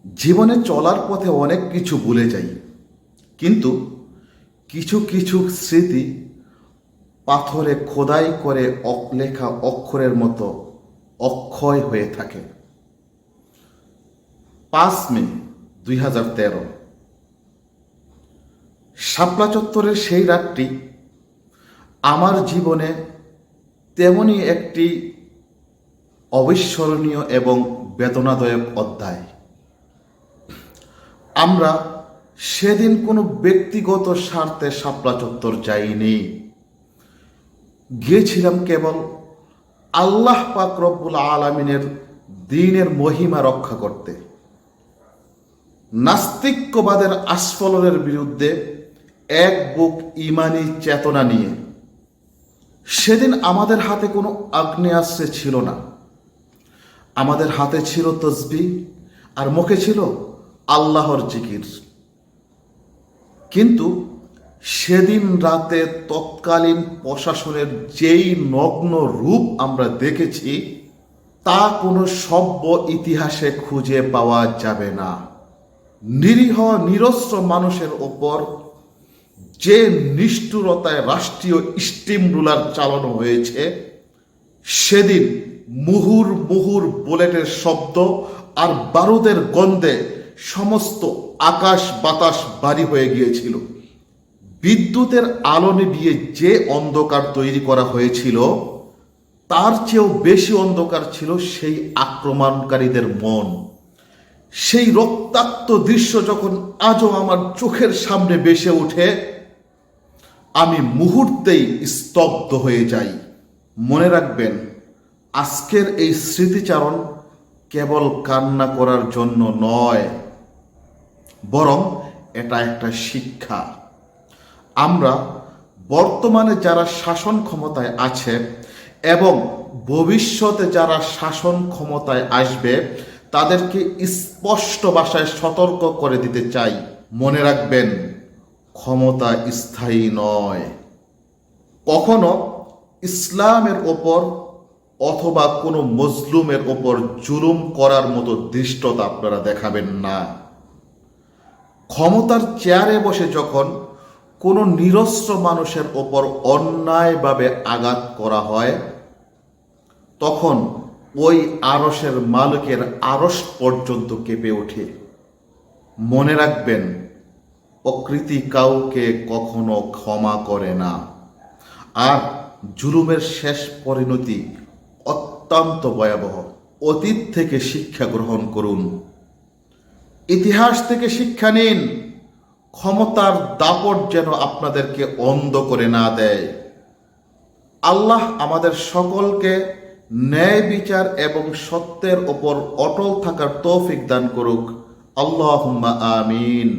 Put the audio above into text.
জীবনে চলার পথে অনেক কিছু ভুলে যাই, কিন্তু কিছু কিছু স্মৃতি পাথরে খোদাই করে লেখা অক্ষরের মতো অক্ষয় হয়ে থাকে। 5 মে 2013, শাপলা চত্বরের সেই রাতটি আমার জীবনে তেমনই একটি অবিস্মরণীয় এবং বেদনাদায়ক অধ্যায়। আমরা সেদিন কোনো ব্যক্তিগত স্বার্থে শাপলা চত্বর যাইনি, গিয়েছিলাম কেবল আল্লাহ পাক রব্বুল আলামিনের দ্বীনের মহিমা রক্ষা করতে, নাস্তিক্যবাদের আস্ফলনের বিরুদ্ধে এক বুক ইমানি চেতনা নিয়ে। সেদিন আমাদের হাতে কোনো আগ্নেয়াস্ত্র ছিল না, আমাদের হাতে ছিল তসবিহ আর মুখে ছিল আল্লাহর জিকির। কিন্তু সেদিন রাতে তৎকালীন প্রশাসনের যেই নগ্ন রূপ আমরা দেখেছি, তা কোনো সভ্য ইতিহাসে খুঁজে পাওয়া যাবে না। নিরীহ নিরস্ত্র মানুষের ওপর যে নিষ্ঠুরতায় রাষ্ট্রীয় স্টিম রুলার চালানো হয়েছে, সেদিন মুহুর মুহুর বুলেটের শব্দ আর বারুদের গন্ধে সমস্ত আকাশ বাতাস ভারী হয়ে গিয়েছিল। বিদ্যুতের আলো নিভিয়ে যে অন্ধকার তৈরি করা হয়েছিল, তার চেয়েও বেশি অন্ধকার ছিল সেই আক্রমণকারীদের মন। সেই রক্তাক্ত দৃশ্য যখন আজও আমার চোখের সামনে ভেসে ওঠে, আমি মুহূর্তেই স্তব্ধ হয়ে যাই। মনে রাখবেন, আজকের এই স্মৃতিচারণ কেবল কান্না করার জন্য নয়, বরং এটা একটা শিক্ষা। আমরা বর্তমানে যারা শাসন ক্ষমতায় আছে এবং ভবিষ্যতে যারা শাসন ক্ষমতায় আসবে, তাদেরকে স্পষ্ট ভাষায় সতর্ক করে দিতে চাই। মনে রাখবেন, ক্ষমতা স্থায়ী নয়। কখনো ইসলামের ওপর অথবা কোনো মজলুমের ওপর জুলুম করার মতো ধৃষ্টতা আপনারা দেখাবেন না। ক্ষমতার চেয়ারে বসে যখন কোনো নিরস্ত্র মানুষের ওপর অন্যায়ভাবে আঘাত করা হয়, তখন ওই আরশের মালিকের আরশ পর্যন্ত কেঁপে ওঠে। মনে রাখবেন, প্রকৃতি কাউকে কখনো ক্ষমা করে না, আর জুলুমের শেষ পরিণতি অত্যন্ত ভয়াবহ। অতীত থেকে শিক্ষা গ্রহণ করুন, ইতিহাস থেকে শিক্ষা নিন। ক্ষমতার দাপট যেন আপনাদেরকে অন্ধ করে না দেয়। আল্লাহ আমাদের সকলকে ন্যায় বিচার এবং সত্যের ওপর অটল থাকার তৌফিক দান করুক। আল্লাহুম্মা আমিন।